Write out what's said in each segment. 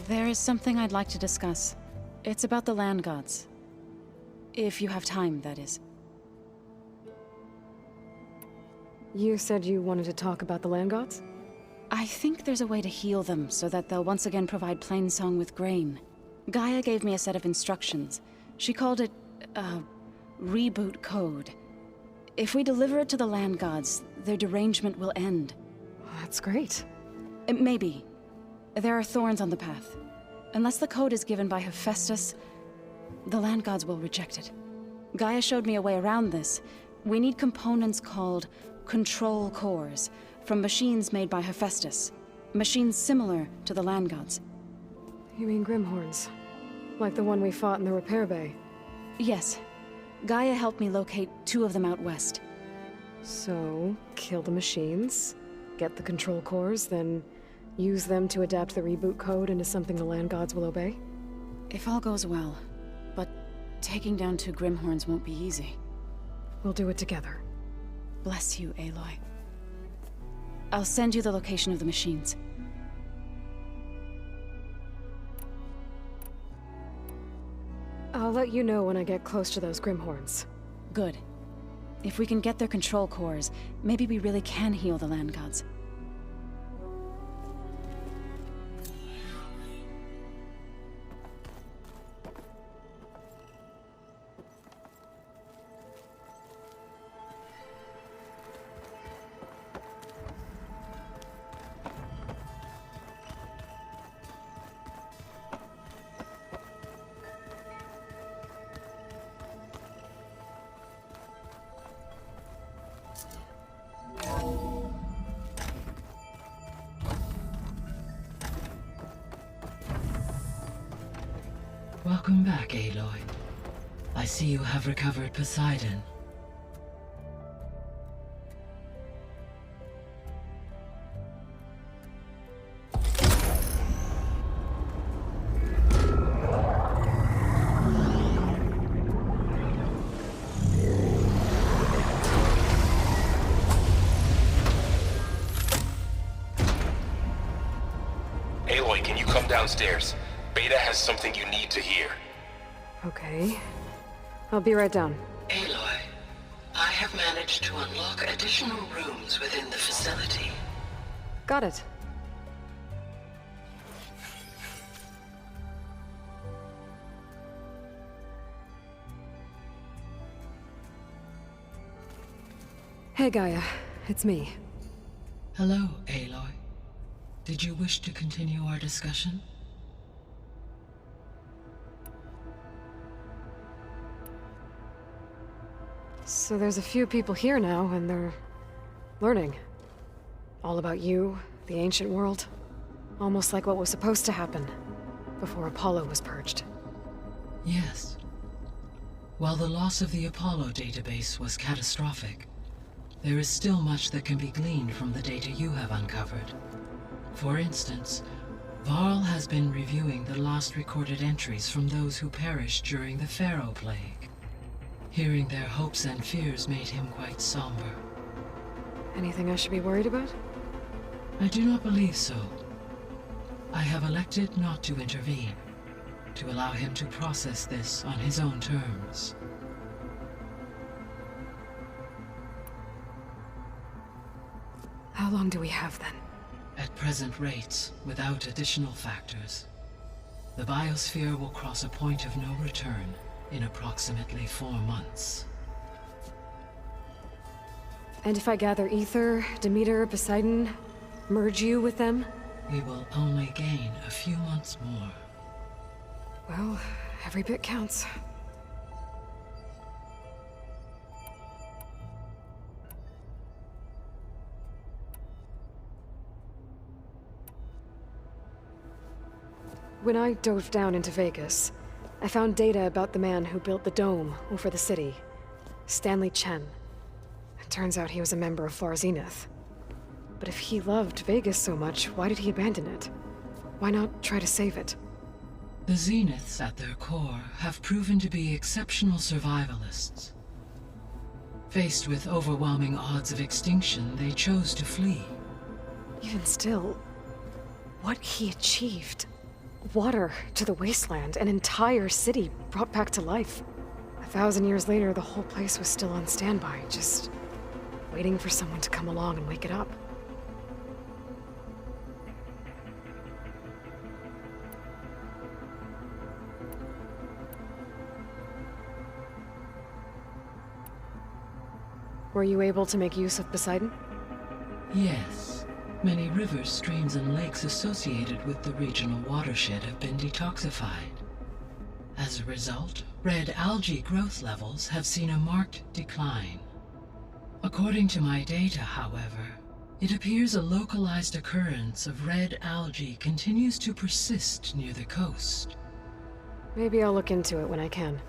There is something I'd like to discuss. It's about the land gods. If you have time, that is. You said you wanted to talk about the land gods? I think there's a way to heal them so that they'll once again provide Plainsong with grain. GAIA gave me a set of instructions. She called it, reboot code. If we deliver it to the land gods, their derangement will end. That's great. Maybe. There are thorns on the path. Unless the code is given by Hephaestus, the land gods will reject it. GAIA showed me a way around this. We need components called control cores from machines made by Hephaestus. Machines similar to the land gods. You mean Grimhorns? Like the one we fought in the repair bay? Yes. GAIA helped me locate 2 of them out west. So, kill the machines, get the control cores, then use them to adapt the reboot code into something the land gods will obey? If all goes well. But taking down 2 Grimhorns won't be easy. We'll do it together. Bless you, Aloy. I'll send you the location of the machines. I'll let you know when I get close to those Grimhorns. Good. If we can get their control cores, maybe we really can heal the land gods. Welcome back, Aloy. I see you have recovered Poseidon. Aloy, can you come downstairs? Beta has something you need to hear. Okay. I'll be right down. Aloy, I have managed to unlock additional rooms within the facility. Got it. Hey, Gaia. It's me. Hello, Aloy. Did you wish to continue our discussion? So there's a few people here now, and they're learning. All about you, the ancient world. Almost like what was supposed to happen before Apollo was purged. Yes. While the loss of the Apollo database was catastrophic, there is still much that can be gleaned from the data you have uncovered. For instance, Varl has been reviewing the last recorded entries from those who perished during the Pharaoh Plague. Hearing their hopes and fears made him quite somber. Anything I should be worried about? I do not believe so. I have elected not to intervene, to allow him to process this on his own terms. How long do we have then? At present rates, without additional factors, the biosphere will cross a point of no return in approximately 4 months. And if I gather Ether, Demeter, Poseidon, merge you with them? We will only gain a few months more. Well, every bit counts. When I dove down into Vegas, I found data about the man who built the dome over the city. Stanley Chen. It turns out he was a member of Far Zenith. But if he loved Vegas so much, why did he abandon it? Why not try to save it? The Zeniths, at their core, have proven to be exceptional survivalists. Faced with overwhelming odds of extinction, they chose to flee. Even still, what he achieved. Water to the wasteland, an entire city brought back to life. 1,000 years later, the whole place was still on standby, just waiting for someone to come along and wake it up. Were you able to make use of Poseidon? Yes. Many rivers, streams, and lakes associated with the regional watershed have been detoxified. As a result, red algae growth levels have seen a marked decline. According to my data, however, it appears a localized occurrence of red algae continues to persist near the coast. Maybe I'll look into it when I can.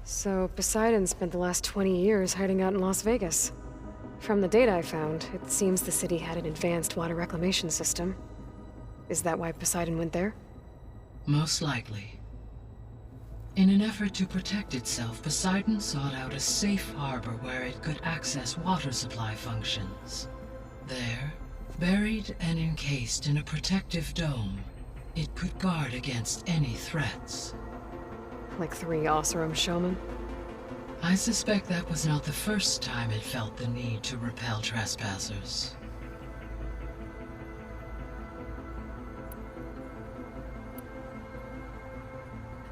So, Poseidon spent the last 20 years hiding out in Las Vegas. From the data I found, it seems the city had an advanced water reclamation system. Is that why Poseidon went there? Most likely. In an effort to protect itself, Poseidon sought out a safe harbor where it could access water supply functions. There, buried and encased in a protective dome, it could guard against any threats. Like 3 Oseram showmen? I suspect that was not the first time it felt the need to repel trespassers.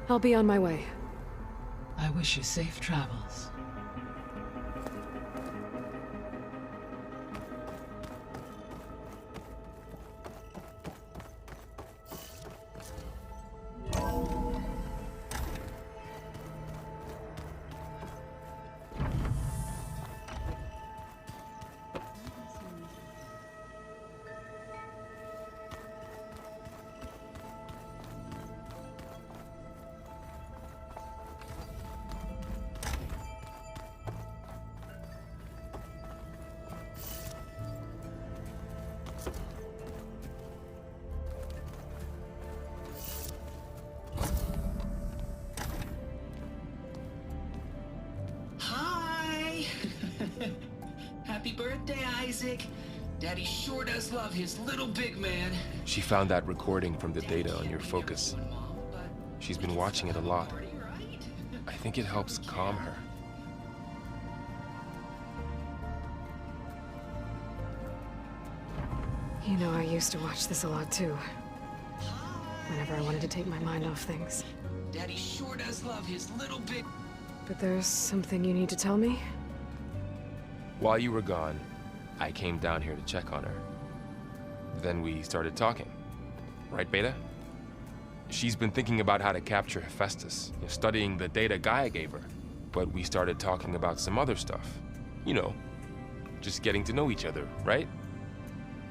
I'll be on my way. I wish you safe travels. Happy birthday, Isaac. Daddy sure does love his little big man. She found that recording from the data on your focus. She's been watching it a lot. I think it helps calm her. You know, I used to watch this a lot too. Whenever I wanted to take my mind off things. Daddy sure does love his little big... But there's something you need to tell me? While you were gone, I came down here to check on her. Then we started talking. Right, Beta? She's been thinking about how to capture Hephaestus, studying the data Gaia gave her. But we started talking about some other stuff. You know, just getting to know each other, right?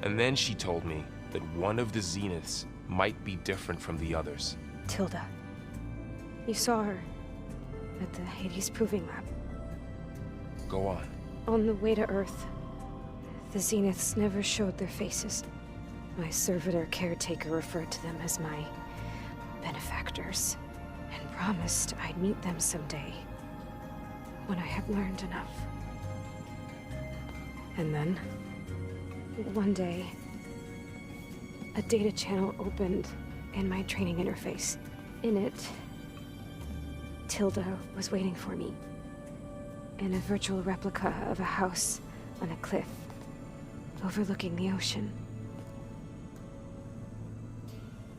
And then she told me that one of the Zeniths might be different from the others. Tilda. You saw her at the Hades Proving Lab. Go on. On the way to Earth, the Zeniths never showed their faces. My servitor caretaker referred to them as my benefactors, and promised I'd meet them someday, when I had learned enough. And then? One day, a data channel opened in my training interface. In it, Tilda was waiting for me. In a virtual replica of a house on a cliff, overlooking the ocean.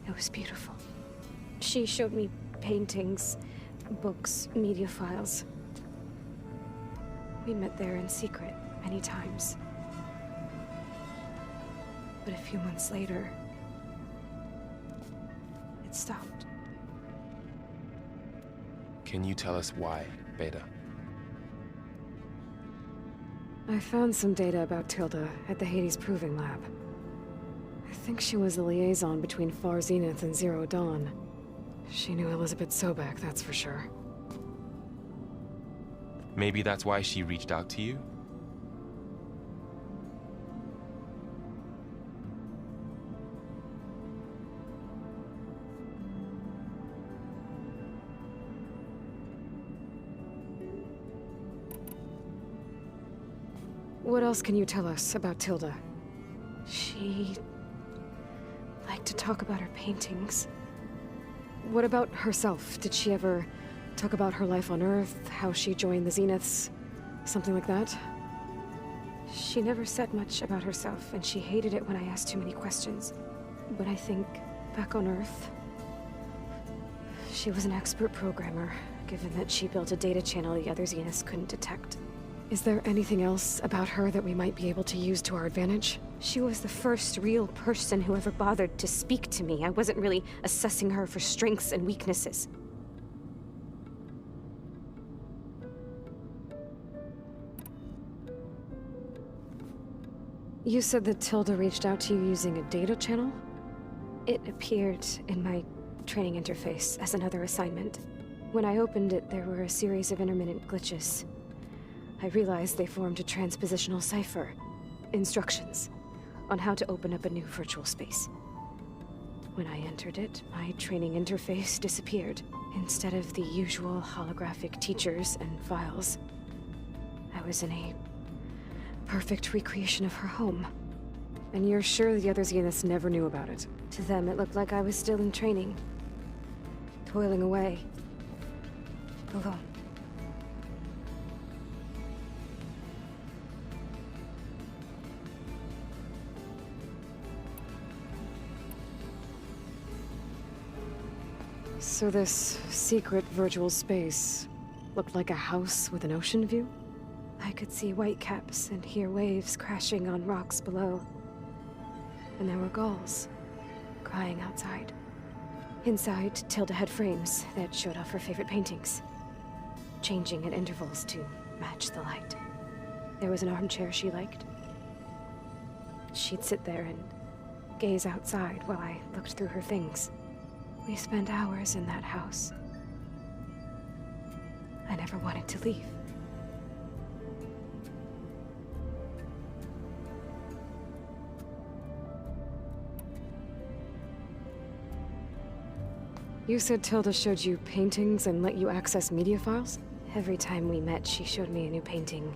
It was beautiful. She showed me paintings, books, media files. We met there in secret many times. But a few months later, it stopped. Can you tell us why, Beta? I found some data about Tilda at the Hades Proving Lab. I think she was the liaison between Far Zenith and Zero Dawn. She knew Elizabeth Sobek, that's for sure. Maybe that's why she reached out to you? What else can you tell us about Tilda? She liked to talk about her paintings. What about herself? Did she ever talk about her life on Earth, how she joined the Zeniths, something like that? She never said much about herself, and she hated it when I asked too many questions. But I think, back on Earth, she was an expert programmer, given that she built a data channel the other Zeniths couldn't detect. Is there anything else about her that we might be able to use to our advantage? She was the first real person who ever bothered to speak to me. I wasn't really assessing her for strengths and weaknesses. You said that Tilda reached out to you using a data channel? It appeared in my training interface as another assignment. When I opened it, there were a series of intermittent glitches. I realized they formed a transpositional cipher. Instructions on how to open up a new virtual space. When I entered it, my training interface disappeared. Instead of the usual holographic teachers and files, I was in a perfect recreation of her home. And you're sure the other Zeniths never knew about it? To them, it looked like I was still in training. Toiling away. Alone. So this secret virtual space looked like a house with an ocean view? I could see whitecaps and hear waves crashing on rocks below. And there were gulls crying outside. Inside, Tilda had frames that showed off her favorite paintings, changing at intervals to match the light. There was an armchair she liked. She'd sit there and gaze outside while I looked through her things. We spent hours in that house. I never wanted to leave. You said Tilda showed you paintings and let you access media files? Every time we met, she showed me a new painting.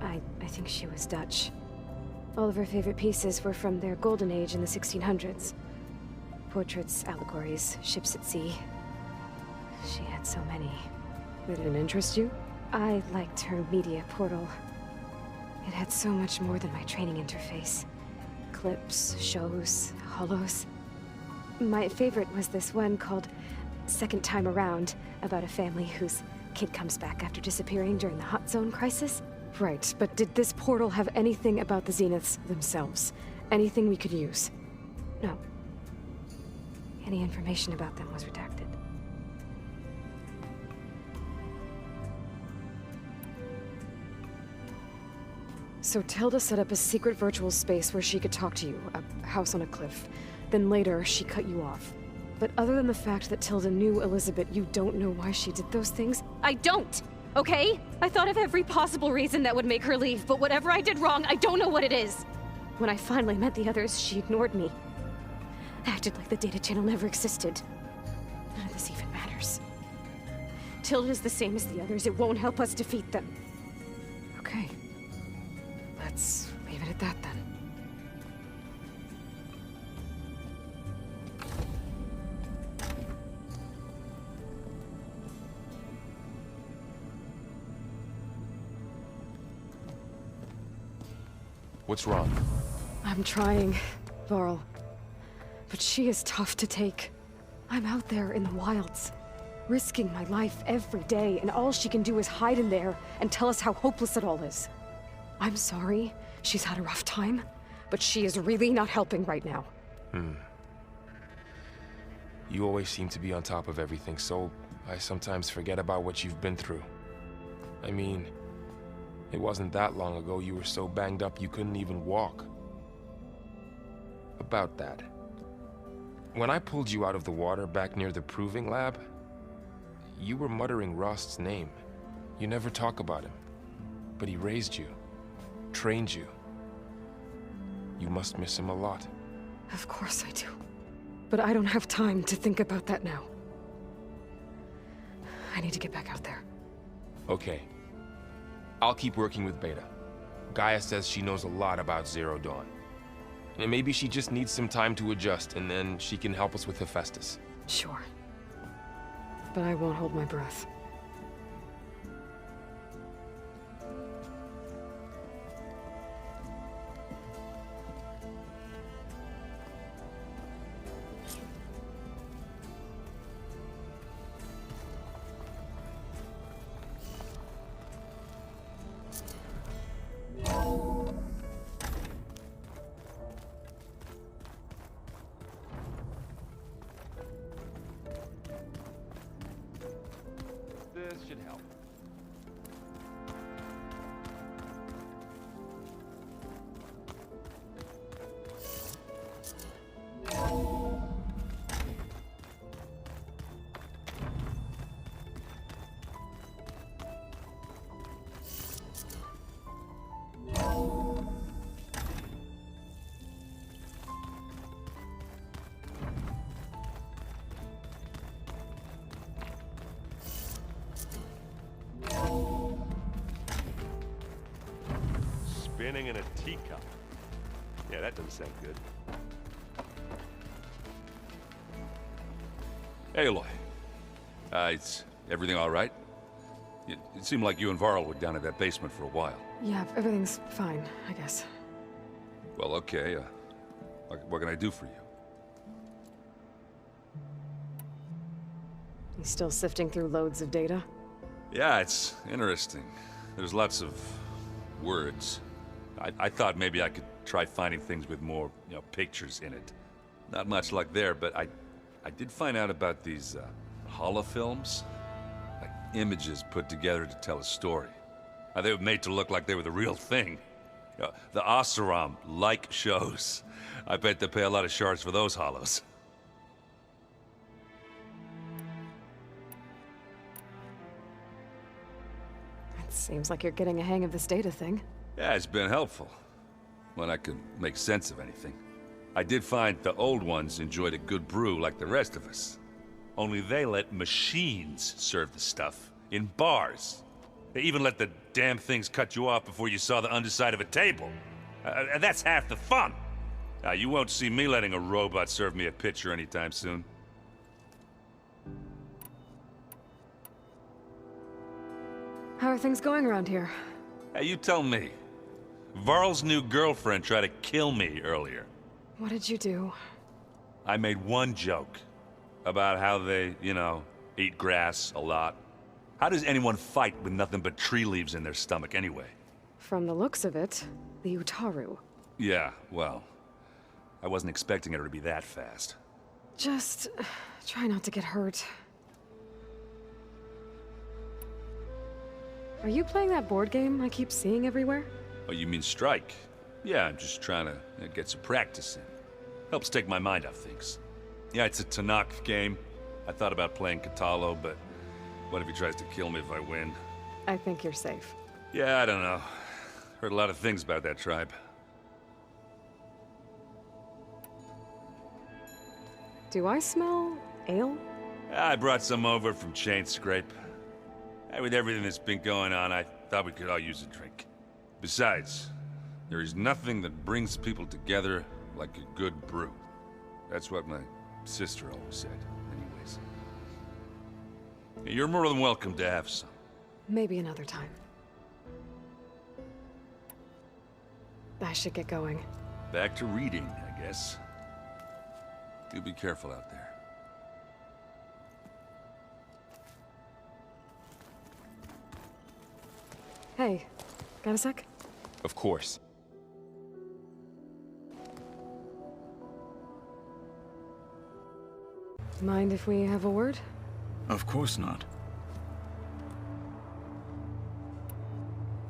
I think she was Dutch. All of her favorite pieces were from their golden age in the 1600s. Portraits, allegories, ships at sea. She had so many. They didn't interest you? I liked her media portal. It had so much more than my training interface. Clips, shows, holos. My favorite was this one called Second Time Around, about a family whose kid comes back after disappearing during the Hot Zone crisis. Right, but did this portal have anything about the Zeniths themselves? Anything we could use? No. Any information about them was redacted. So Tilda set up a secret virtual space where she could talk to you, a house on a cliff. Then later, she cut you off. But other than the fact that Tilda knew Elizabeth, you don't know why she did those things? I don't! Okay? I thought of every possible reason that would make her leave, but whatever I did wrong, I don't know what it is. When I finally met the others, she ignored me. Acted like the data channel never existed. None of this even matters. Tilda's the same as the others. It won't help us defeat them. Okay. Let's leave it at that then. What's wrong? I'm trying, Varl. But she is tough to take. I'm out there in the wilds, risking my life every day, and all she can do is hide in there and tell us how hopeless it all is. I'm sorry, she's had a rough time, but she is really not helping right now. You always seem to be on top of everything, so I sometimes forget about what you've been through. I mean, it wasn't that long ago you were so banged up you couldn't even walk. About that. When I pulled you out of the water back near the proving lab, you were muttering Rost's name. You never talk about him. But he raised you, trained you. You must miss him a lot. Of course I do. But I don't have time to think about that now. I need to get back out there. Okay. I'll keep working with Beta. Gaia says she knows a lot about Zero Dawn. And maybe she just needs some time to adjust, and then she can help us with Hephaestus. Sure. But I won't hold my breath. This should help. Spinning in a teacup. Yeah, that doesn't sound good. Hey, Aloy. Is everything all right? It seemed like you and Varl were down in that basement for a while. Yeah, everything's fine, I guess. Well, okay. What can I do for you? You still sifting through loads of data? Yeah, it's interesting. There's lots of words. I thought maybe I could try finding things with more, pictures in it. Not much luck there, but I did find out about these holofilms. Like images put together to tell a story. They were made to look like they were the real thing. The Oseram like shows. I bet they pay a lot of shards for those holos. It seems like you're getting a hang of this data thing. Yeah, it's been helpful. When I could make sense of anything. I did find the old ones enjoyed a good brew like the rest of us. Only they let machines serve the stuff in bars. They even let the damn things cut you off before you saw the underside of a table. And that's half the fun. You won't see me letting a robot serve me a pitcher anytime soon. How are things going around here? Hey, you tell me. Varl's new girlfriend tried to kill me earlier. What did you do? I made one joke about how they, eat grass a lot. How does anyone fight with nothing but tree leaves in their stomach anyway? From the looks of it, the Utaru. Yeah, well, I wasn't expecting her to be that fast. Just try not to get hurt. Are you playing that board game I keep seeing everywhere? Oh, you mean Strike? Yeah, I'm just trying to get some practice in. Helps take my mind off things. Yeah, it's a Talanah game. I thought about playing Kotallo, but what if he tries to kill me if I win? I think you're safe. Yeah, I don't know. Heard a lot of things about that tribe. Do I smell ale? I brought some over from Chain Scrape. With everything that's been going on, I thought we could all use a drink. Besides, there is nothing that brings people together like a good brew. That's what my sister always said, anyways. You're more than welcome to have some. Maybe another time. I should get going. Back to reading, I guess. You be careful out there. Hey, got a sec? Of course. Mind if we have a word? Of course not.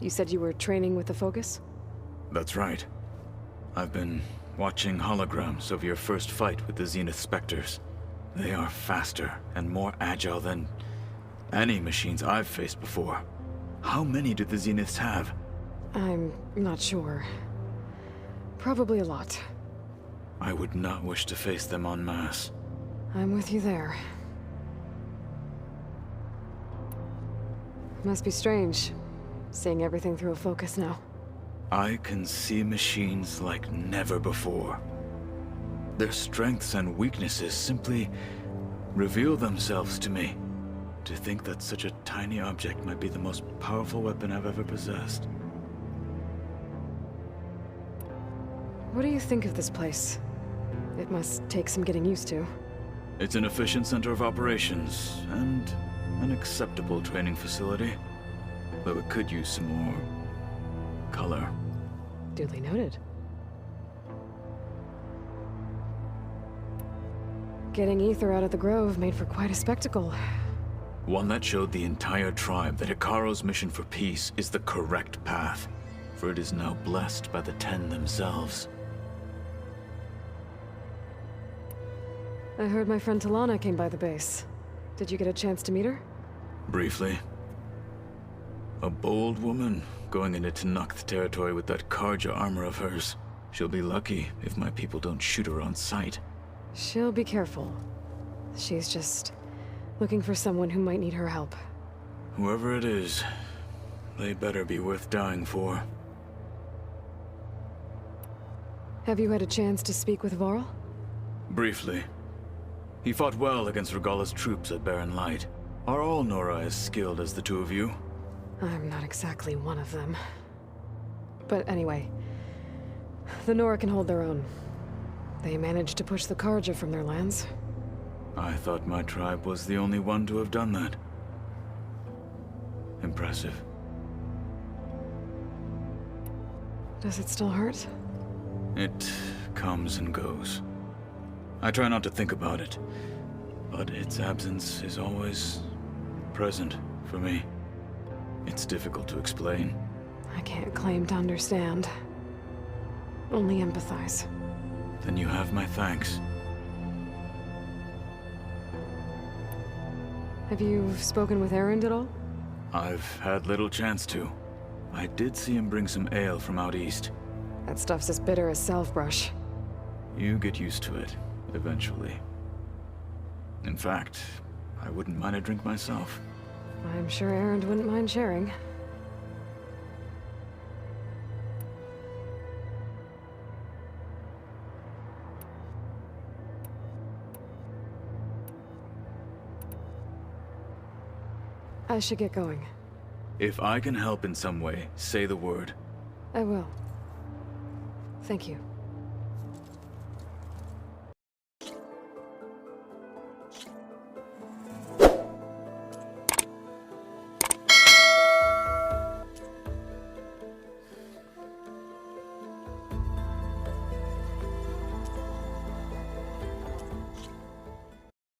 You said you were training with the Focus? That's right. I've been watching holograms of your first fight with the Zenith Spectres. They are faster and more agile than any machines I've faced before. How many do the Zeniths have? I'm not sure. Probably a lot. I would not wish to face them en masse. I'm with you there. Must be strange, seeing everything through a Focus now. I can see machines like never before. Their strengths and weaknesses simply reveal themselves to me. To think that such a tiny object might be the most powerful weapon I've ever possessed. What do you think of this place? It must take some getting used to. It's an efficient center of operations, and an acceptable training facility. Though it could use some more color. Duly noted. Getting ether out of the grove made for quite a spectacle. One that showed the entire tribe that Hekarro's mission for peace is the correct path, for it is now blessed by the Ten themselves. I heard my friend Talanah came by the base. Did you get a chance to meet her? Briefly. A bold woman going into Tanakh territory with that Karja armor of hers. She'll be lucky if my people don't shoot her on sight. She'll be careful. She's just looking for someone who might need her help. Whoever it is, they better be worth dying for. Have you had a chance to speak with Varl? Briefly. He fought well against Regalla's troops at Barren Light. Are all Nora as skilled as the two of you? I'm not exactly one of them. But anyway, the Nora can hold their own. They managed to push the Karja from their lands. I thought my tribe was the only one to have done that. Impressive. Does it still hurt? It comes and goes. I try not to think about it, but its absence is always present for me. It's difficult to explain. I can't claim to understand. Only empathize. Then you have my thanks. Have you spoken with Erend at all? I've had little chance to. I did see him bring some ale from out east. That stuff's as bitter as salve-brush. You get used to it, eventually. In fact, I wouldn't mind a drink myself. I'm sure Erend wouldn't mind sharing. I should get going. If I can help in some way, say the word. I will. Thank you.